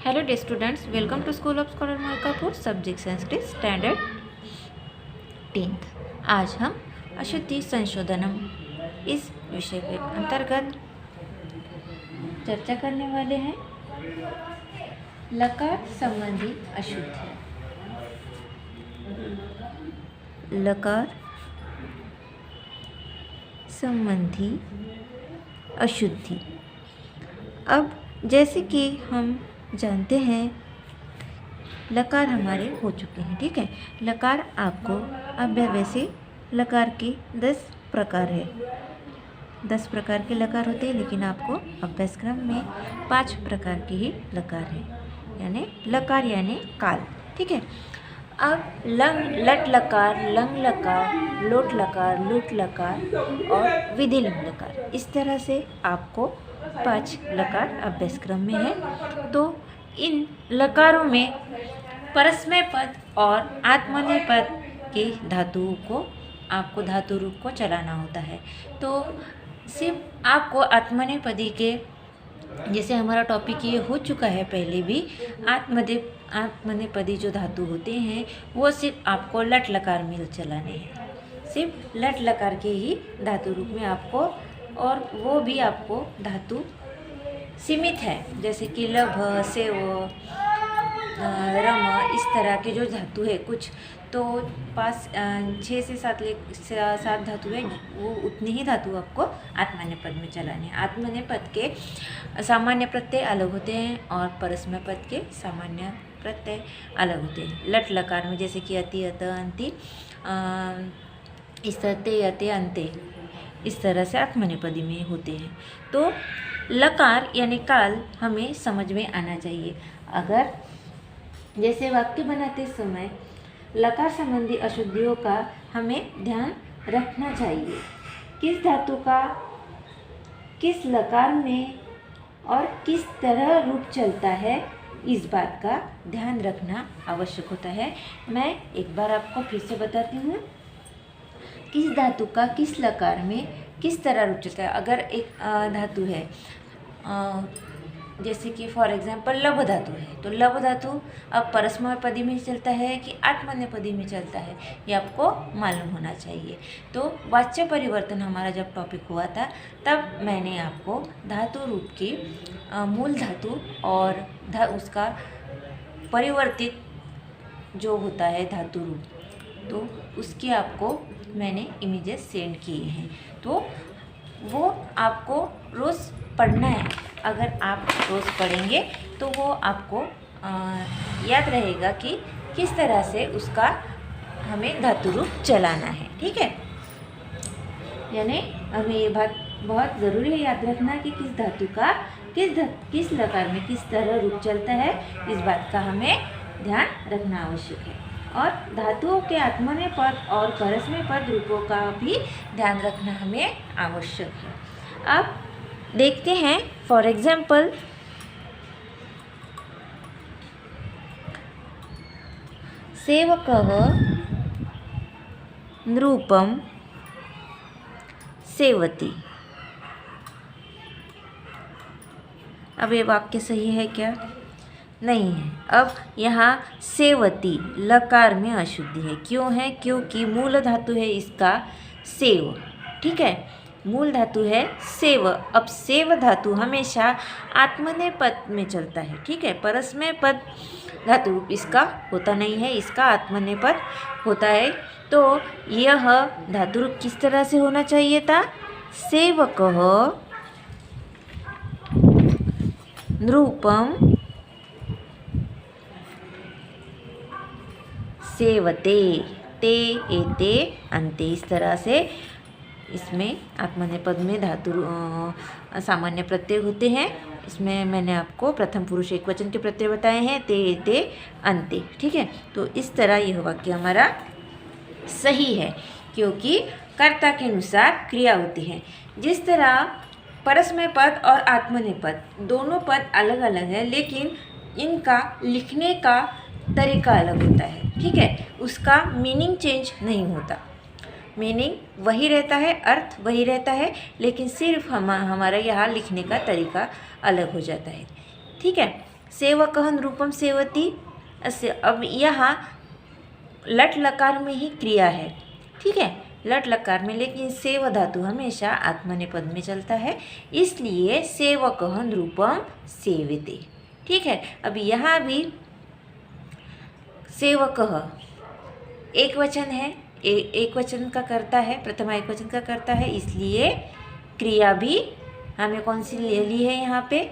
Hello dear students, welcome to school of scholar Malkapur, subject Sanskrit standard 10th। आज हम अशुद्धि संशोधनम इस विषय के अंतर्गत चर्चा करने वाले हैं। लकार संबंधी अशुद्धि। लकार संबंधी अशुद्धि। अब जैसे कि हम जानते हैं लकार हमारे हो चुके हैं, ठीक है। लकार आपको अब वैसे लकार के 10 प्रकार है, 10 प्रकार के लकार होते हैं, लेकिन आपको अभ्यासक्रम में 5 प्रकार के ही लकार है, यानी लकार यानी काल, ठीक है। अब लंग लट लकार, लंग लकार, लोट लकार, लुट लकार और विधिलिंग लकार, इस तरह से आपको 5 लकार अभ्यासक्रम में है। तो इन लकारों में परस्मय पद और आत्मनेय पद के धातुओं को आपको धातु रूप को चलाना होता है। तो सिर्फ आपको आत्मनेय पदी के, जैसे हमारा टॉपिक ये हो चुका है पहले भी, आत्मनेय पदी जो धातु होते हैं वो सिर्फ आपको लट लकार में चलाने हैं, सिर्फ लट लकार के ही धातु रूप में आपको, और वो भी आपको धातु सीमित है, जैसे कि लभ, सेव, रम, इस तरह के जो धातु है कुछ, तो 6 से 7 धातु है, वो उतनी ही धातु आपको आत्मनेय पद में चलाने हैं। आत्मनेय पद के सामान्य प्रत्यय अलग होते हैं और परस्मय पद के सामान्य प्रत्यय अलग होते हैं। लट लकार में जैसे कि अति, अत, अंति, इस ते, अते, अंते, इस तरह से आत्मनेय पदी में होते हैं। तो लकार यानी काल हमें समझ में आना चाहिए। अगर जैसे वाक्य बनाते समय लकार संबंधी अशुद्धियों का हमें ध्यान रखना चाहिए, किस धातु का किस लकार में और किस तरह रूप चलता है, इस बात का ध्यान रखना आवश्यक होता है। मैं एक बार आपको फिर से बताती हूँ, किस धातु का किस लकार में किस तरह रूप चलता है। अगर एक धातु है, जैसे कि फॉर एग्जांपल लभ धातु है, तो लभ धातु अब परस्मय पदी में चलता है कि आत्मनेय पदी में चलता है, ये आपको मालूम होना चाहिए। तो वाच्य परिवर्तन हमारा जब टॉपिक हुआ था, तब मैंने आपको धातु रूप की मूल धातु और उसका परिवर्तित जो होता है धातु रूप, तो उसकी आपको मैंने इमेजेस सेंड किए हैं, तो वो आपको रोज़ पढ़ना है। अगर आप रोज़ पढ़ेंगे तो वो आपको याद रहेगा कि किस तरह से उसका हमें धातु रूप चलाना है, ठीक है। यानी हमें ये बात बहुत ज़रूरी है याद रखना कि किस धातु का किस लकार में किस तरह रूप चलता है, इस बात का हमें ध्यान रखना आवश्यक है। और धातुओं के आत्मनेय पद और परस्मय पद रूपों का भी ध्यान रखना हमें आवश्यक है। अब देखते हैं, फॉर एग्जाम्पल सेवकः नृपं सेवति। अब ये वाक्य सही है क्या? नहीं है। अब यहाँ सेवती लकार में अशुद्धि है। क्यों है? क्योंकि मूल धातु है इसका सेव, ठीक है, मूल धातु है सेव। अब सेव धातु हमेशा आत्मनेय पद में चलता है, ठीक है, परस्मय पद धातु रूप इसका होता नहीं है, इसका आत्मनेय पद होता है। तो यह धातु रूप किस तरह से होना चाहिए था? सेवकः नृपं सेवते, ते, एते, अंते, इस तरह से इसमें आत्मनेय पद में धातु सामान्य प्रत्यय होते हैं। इसमें मैंने आपको प्रथम पुरुष एकवचन के प्रत्यय बताए हैं, ते, एते, अंते, ठीक है। तो इस तरह यह वाक्य हमारा सही है, क्योंकि कर्ता के अनुसार क्रिया होती है। जिस तरह परस्मय पद और आत्मनेय पद दोनों पद अलग अलग है, लेकिन इनका लिखने का तरीका अलग होता है, ठीक है, उसका मीनिंग चेंज नहीं होता, मीनिंग वही रहता है, अर्थ वही रहता है, लेकिन सिर्फ हमारा यहाँ लिखने का तरीका अलग हो जाता है, ठीक है। सेवकः रूपम सेवति। अब यहाँ लट लकार में ही क्रिया है, ठीक है, लट लकार में, लेकिन सेव धातु हमेशा आत्मनेपद में चलता है, इसलिए सेवकः रूपम सेवते। ठीक है, अब यहाँ भी सेवकः एक वचन है, एक वचन का करता है, प्रथमा एक वचन का करता है, इसलिए क्रिया भी हमें कौन सी ले ली है यहाँ पे,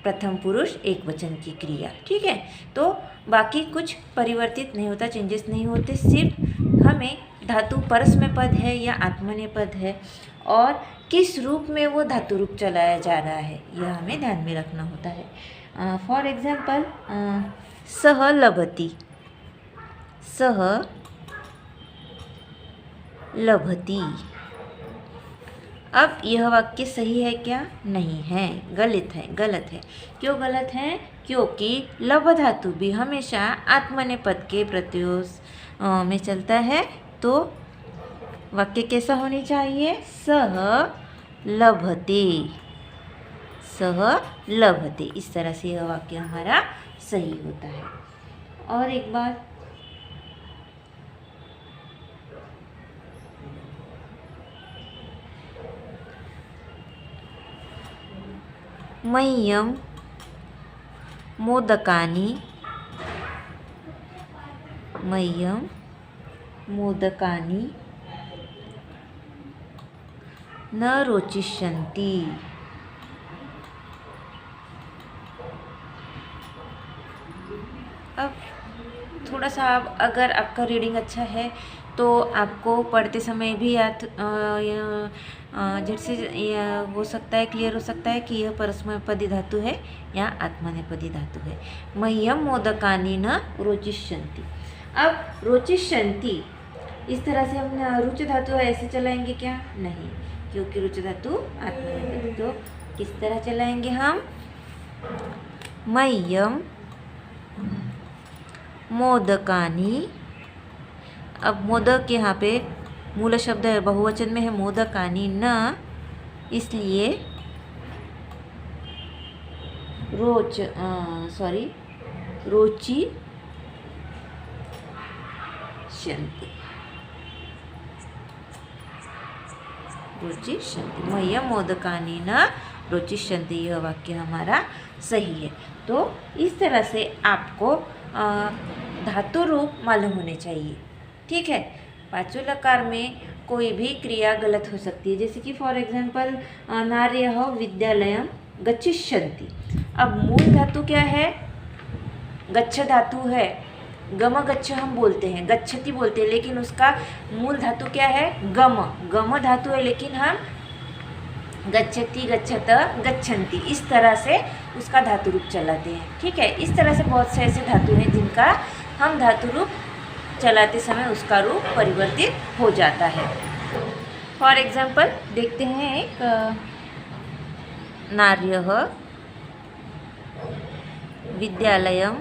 प्रथम पुरुष एक वचन की क्रिया। ठीक है, तो बाकी कुछ परिवर्तित नहीं होता, चेंजेस नहीं होते, सिर्फ हमें धातु परस्मय पद है या आत्मनेपद है और किस रूप में वो धातु रूप चलाया जा रहा है, यह हमें ध्यान में रखना होता है। फॉर एग्जाम्पल सह लभति, सह लभति। अब यह वाक्य सही है क्या? नहीं है, गलत है, गलत है। क्यों गलत है? क्योंकि लभ धातु भी हमेशा आत्मनेपद के प्रत्यय में चलता है, तो वाक्य कैसा होनी चाहिए? सह लभते, सह लभते। इस तरह से यह वाक्य हमारा सही होता है। और एक बार मह्यम मोदकानि, मह्यम मोदकानि न रोचिष्यन्ति। अब थोड़ा सा अगर आपका रीडिंग अच्छा है तो आपको पढ़ते समय भी याद झट से हो सकता है, क्लियर हो सकता है कि यह परस्मैपदी धातु है या आत्मनेपदी धातु है। मह्यम मोदकानि न रोचिष्यन्ति। अब रोचिष्यन्ति इस तरह से हम रुच धातु ऐसे चलाएंगे क्या? नहीं, क्योंकि रुच धातु आत्मनेपदी। तो किस तरह चलाएंगे हम? मह्यम मोदकानि। अब मोदक यहाँ पे मूल शब्द है, बहुवचन में है, मोदकानि न, इसलिए रोचिष्यन्ति, रोचिष्यन्ति। मह्यम मोदकानि न रोचिष्यन्ति, यह वाक्य हमारा सही है। तो इस तरह से आपको धातु रूप मालूम होने चाहिए। ठीक है, पांचों लकार में कोई भी क्रिया गलत हो सकती है, जैसे कि फॉर एग्जांपल नार्यः विद्यालयं गच्छिष्यन्ति। अब मूल धातु क्या है? गच्छ धातु है, गम गच्छ हम बोलते हैं, गच्छति बोलते हैं, लेकिन उसका मूल धातु क्या है? गम, गम धातु है, लेकिन हम गच्छति, गच्छत, गच्छन्ति इस तरह से उसका धातु रूप चलाते हैं। ठीक है, इस तरह से बहुत से ऐसे धातु हैं जिनका हम धातु रूप चलाते समय उसका रूप परिवर्तित हो जाता है। फॉर एग्जाम्पल देखते हैं, एक नार्यः विद्यालयं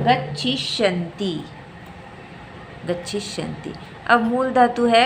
गच्छिष्यन्ति, गच्छिष्यन्ति। अब मूल धातु है